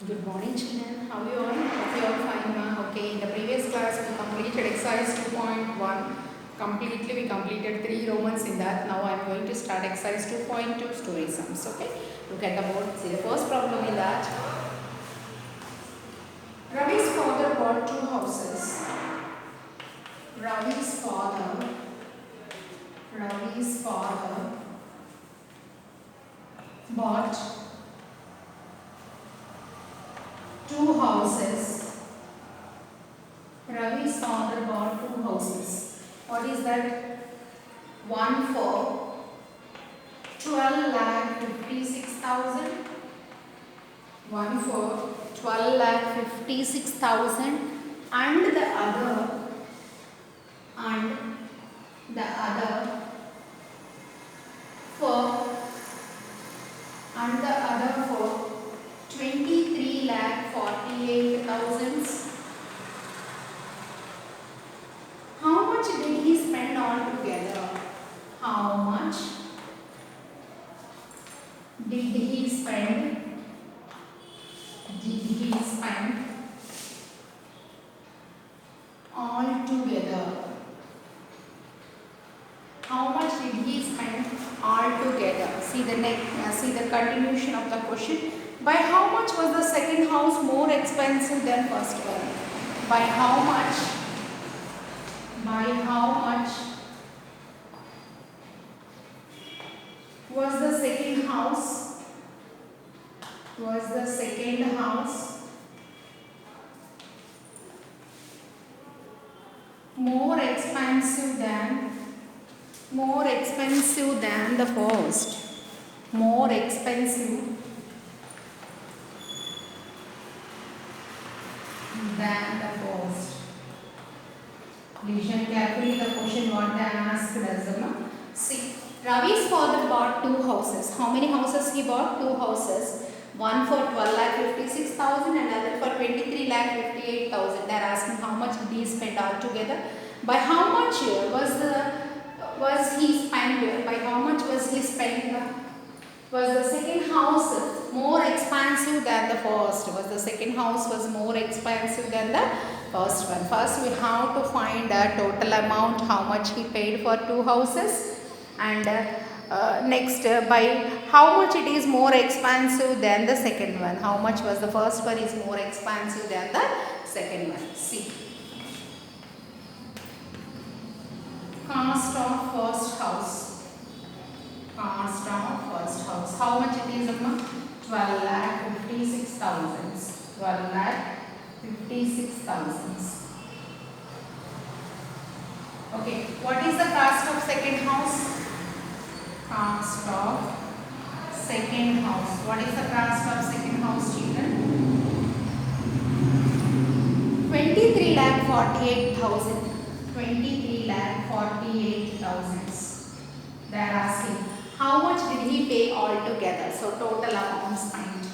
Good morning, children. How are you all? Hope you all fine, ma. Okay, in the previous class we completed exercise 2.1. Completely, we completed 3 Romans in that. Now I am going to start exercise 2.2 story sums. Okay, look at the board. See the first problem in that. Ravi's father bought 2 houses. Ravi's father. Ravi's father bought 2 houses. Ravi's father bought 2 houses. What is that? One for 12,56,000. One for 12,56,000, and the other for for 23,48,000. How much did he spend altogether? How much did he spend? Altogether? How much did he spend altogether? See the see the continuation of the question. By how much was the second house more expensive than first one? By how much? By how much was the second house? Was the second house more expensive than the first? More expensive than the first. Listen carefully the question what they asked us. See, Ravi's father bought 2 houses. How many houses he bought? 2 houses. One for 12,56,000 and other for 23,58,000. They are asking how much did he spend altogether. By how much was he spent? By how much was he spent? Was the second house more expensive than the first? Was the second house was more expensive than the first one? First we have to find the total amount, how much he paid for 2 houses, and next by how much it is more expensive than the second one. How much was the first one is more expensive than the second one. See, cost of first house. Cost of first house. How much it is, Amma? 12,56,000. 12,56,000. Okay. What is the cost of second house? Cost of second house. What is the cost of second house, children? 23,48,000. 23,48,000. They are asking how much did he pay altogether? So total amount spent.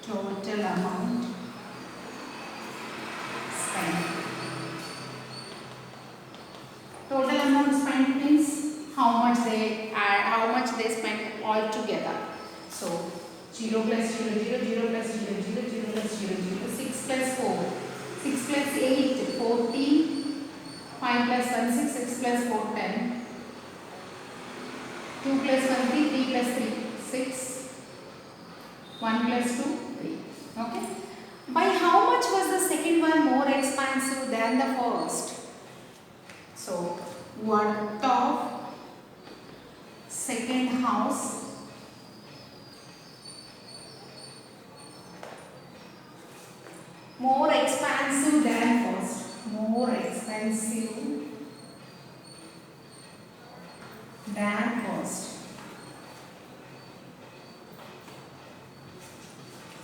Total amount spent. Total amount spent means how much they spent altogether. So 0 plus 0, 0, 0 plus 0, 0, 0 plus 0, 0, 6 plus 4, 6 plus 8, 14, 5 plus 1, 6, 6 plus 4, 10. 2 plus 1, 3, 3 plus 3, 6, 1 plus 2, 3. Okay. By how much was the second one more expensive than the first? So, worth of second house more expensive than first. More expensive than first.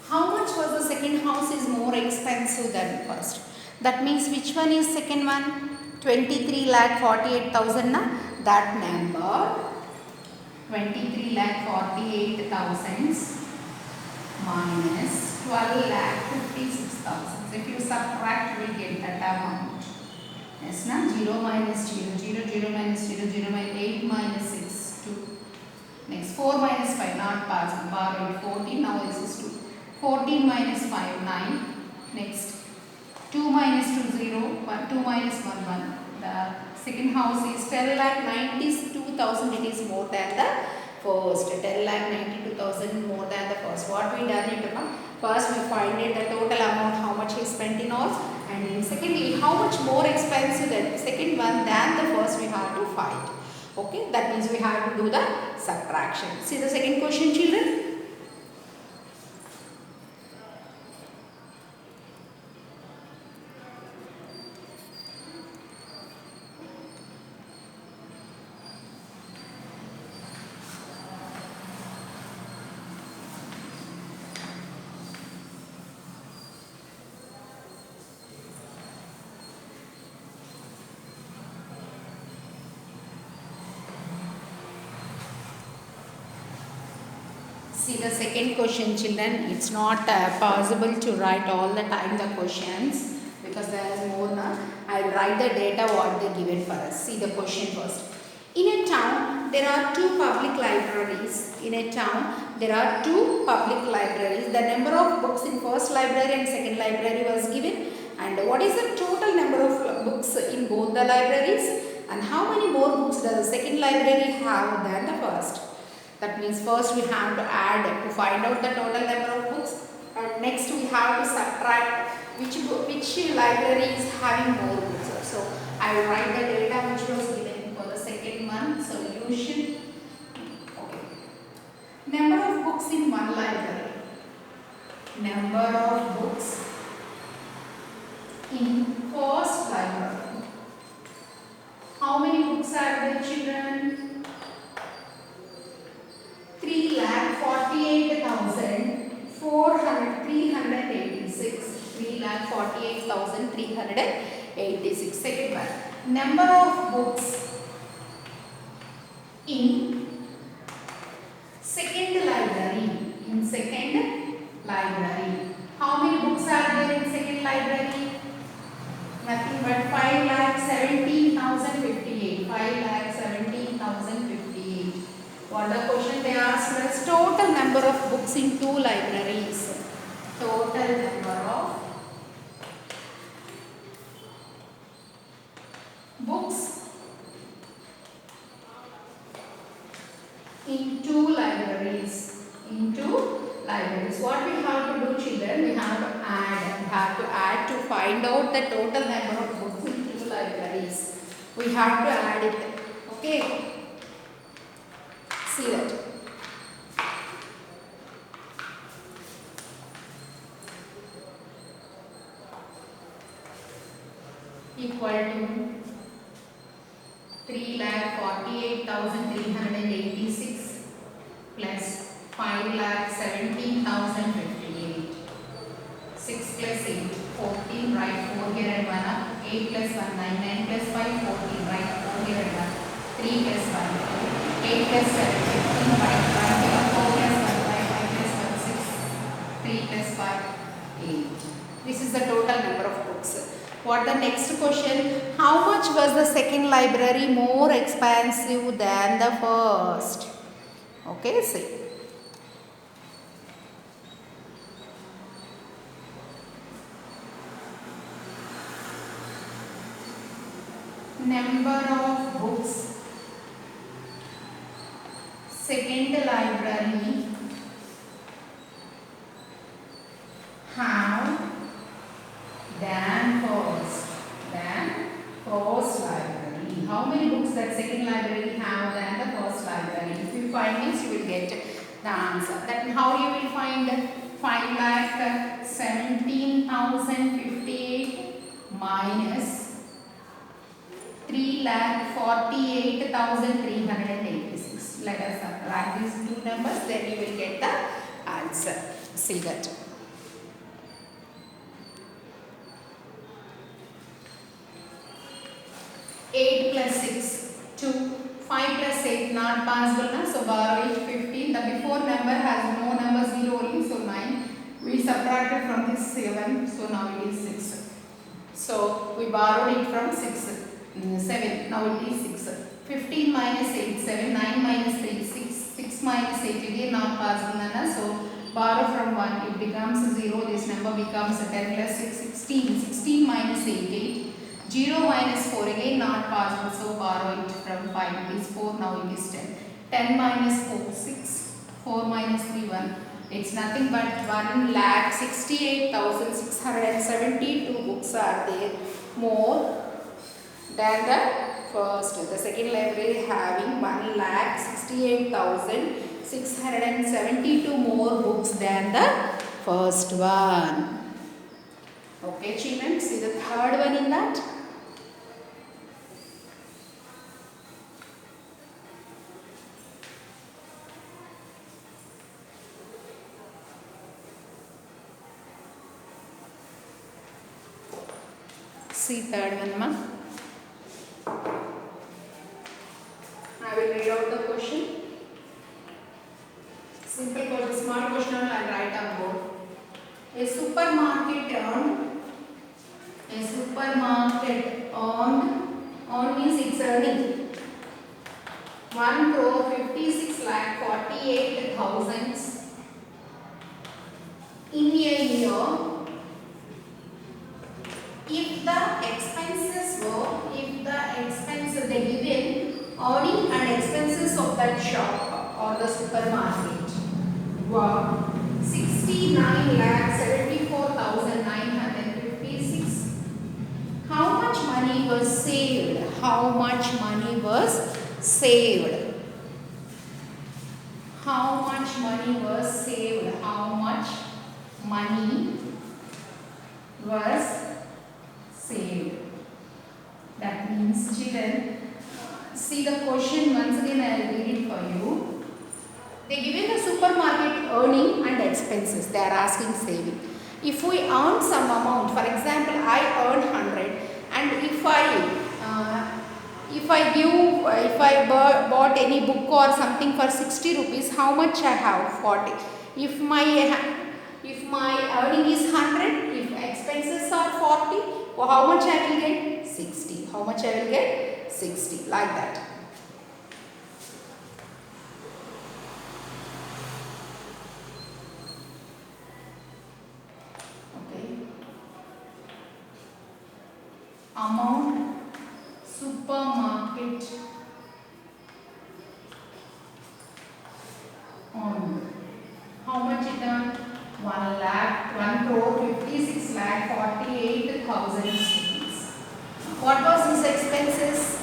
How much was the second house is more expensive than first? That means which one is second one? 23,48,000 na? That number 23,48,000 minus 12,56,000. If you subtract, we get that amount. Yes, na? 0 minus 0, 0, 0 minus 0, 0 minus 8 minus 6, 2. Next 4 minus 5, not passing, borrowed 14, now this is 2. 14 minus 5, 9. Next, 2 minus 2, 0. 1, 2 minus 1, 1. The second house is 10,92,000. It is more than the first. 10,92,000 more than the first. What we done it? First we find it the total amount how much he spent in all, and secondly how much more expensive than the second one than the first we have to find. Okay, that means we have to do the subtraction. See the second question, children. See the second question, children. It's not possible to write all the time the questions because there is more now. I'll write the data what they given for us. See the question first. In a town, there are two public libraries. In a town, there are two public libraries. The number of books in first library and second library was given. And what is the total number of books in both the libraries? And how many more books does the second library have than the first? That means first we have to add to find out the total number of books, and next we have to subtract which library is having more books. So I will write the data which was given for the second one. Solution. Okay. Number of books in one library. Number of books in first library. How many books are there, children? 3,48,386. Second one. Number of books in second library. In second library. How many books are there in second library? Nothing but 5,17,058. 5,17,058. What the question they asked was total number of books in two libraries. Total number of books in two libraries. In two libraries. What we have to do, children? We have to add. We have to add to find out the total number of books in two libraries. We have to add it. Okay. See that. Equal to 3,48,386 plus 5,17,058. 6 plus 8, 14, write 4 here and 1 up. 8 plus 1, 9, 9 plus 5, 14, write 4 here and 1. 3 plus 1, 8 plus 7, 15, write 1 here, 4 plus 1, 5, 5 plus 1, 6, 3 plus 5, 8. This is the total number of books. What the next question? How much was the second library more expensive than the first? Okay, see. Number of books second library have than first library. How many books that second library have than the first library? If you find this, you will get the answer. Then how you will find 5,17,058 minus 3,48,386. Let us subtract these two numbers, then you will get the answer. See that. 8 plus 6, 2. 5 plus 8 not possible na, so borrow it 15. The before number has no number 0 only, so 9. We subtracted from this 7, so now it is 6. So we borrowed it from 7, now it is 6. 15 minus 8, 7, 9 minus 3, 6, 6 minus 8, again not possible na, so borrow from 1 1, it becomes 0, this number becomes 10 plus 6, 16, 16 minus 8, 8, 0 minus 4, again not possible, so borrow it from 5, it is 4, now it is 10, 10 minus 4, 6, 4 minus 3, 1, it's nothing but 1,68,672 books are there, more than the first. The second library having 1,68,672 more books than the first one. Okay, children, see the third one in that. See third one, ma. I will read out the question. Simple question, smart question, and write on board. A supermarket on means it's earning 1,56,48,000 in a year. If the expenses they given earning and expenses of that shop or the supermarket were 69,74,956. How much money was saved? How much money was saved? How much money was saved? How much money was saved? That means, children, see the question once again. I will read it for you. They given the supermarket earning and expenses. They are asking saving. If we earn some amount, for example, I earn 100, and if I bought any book or something for 60 rupees, how much I have? 40. If my earning is 100, if expenses are 40, well, how much I will get? 60. How much I will get? 60. Like that. Amount supermarket on. How much it done? 1,56,48,000 rupees. What was his expenses?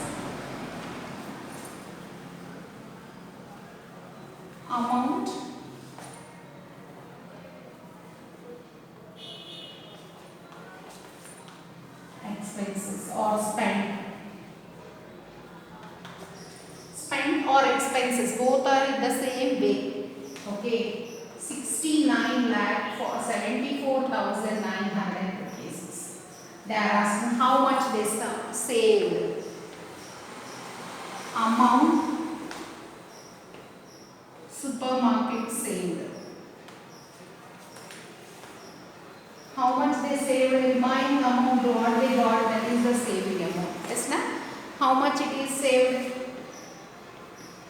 Amount expenses or spent or expenses, both are in the same way. Okay, 69,74,956. They are asking how much they saved. Amount supermarket saved. How much they saved, remaining amount what they got, that is the saving amount. Yes, na? How much it is saved?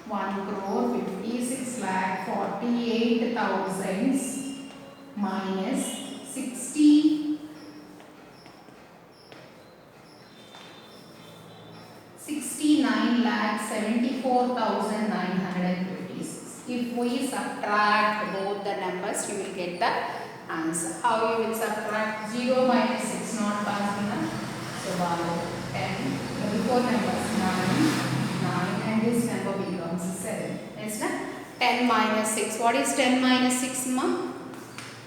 1,56,48,000 minus 69,74,956. If we subtract both the numbers, you will get the answer. How you will subtract? 0 minus 6 not possible. So borrow 10. The before numbers 9, and this number becomes 7. Yes, na? 10 minus 6. What is 10 minus 6, ma?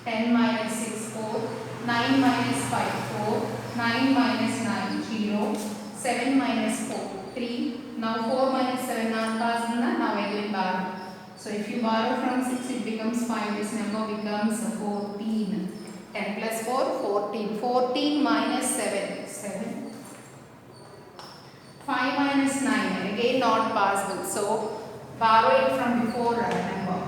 10 minus 6, 4. 9 minus 5, 4. 9 minus 9, 0. 7 minus 4, 3. Now 4 minus 7 not possible. Now again borrow. So if you borrow from 6, it becomes 5. This number becomes 14. 10 plus 4, 14. 14 minus 7, 7. 5 minus 9, again not possible. So borrow it from before number.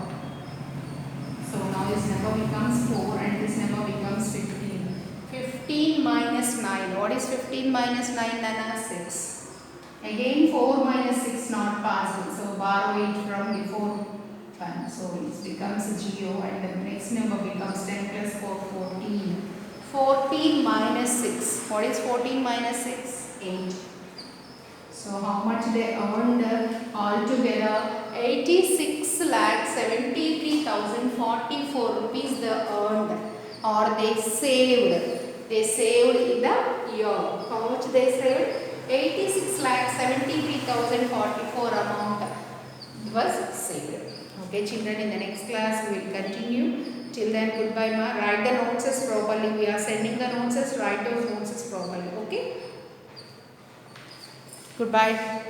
So now this number becomes 4 and this number becomes 15. 15 minus 9. What is 15 minus 9, Nana? 6. Again 4 minus 6 not possible. So borrow it from before 1. So it becomes 0 and the next number becomes 10 plus 4, 14. 14 minus 6. What is 14 minus 6? 8. So how much they earned altogether? 86,73,044 rupees they earned or they saved. They saved in the year. How much they saved? 86,73,044 amount was saved. Okay children, in the next class we will continue. Till then, goodbye ma. Write the notes properly. We are sending the notes. Write those notes properly. Okay. Goodbye.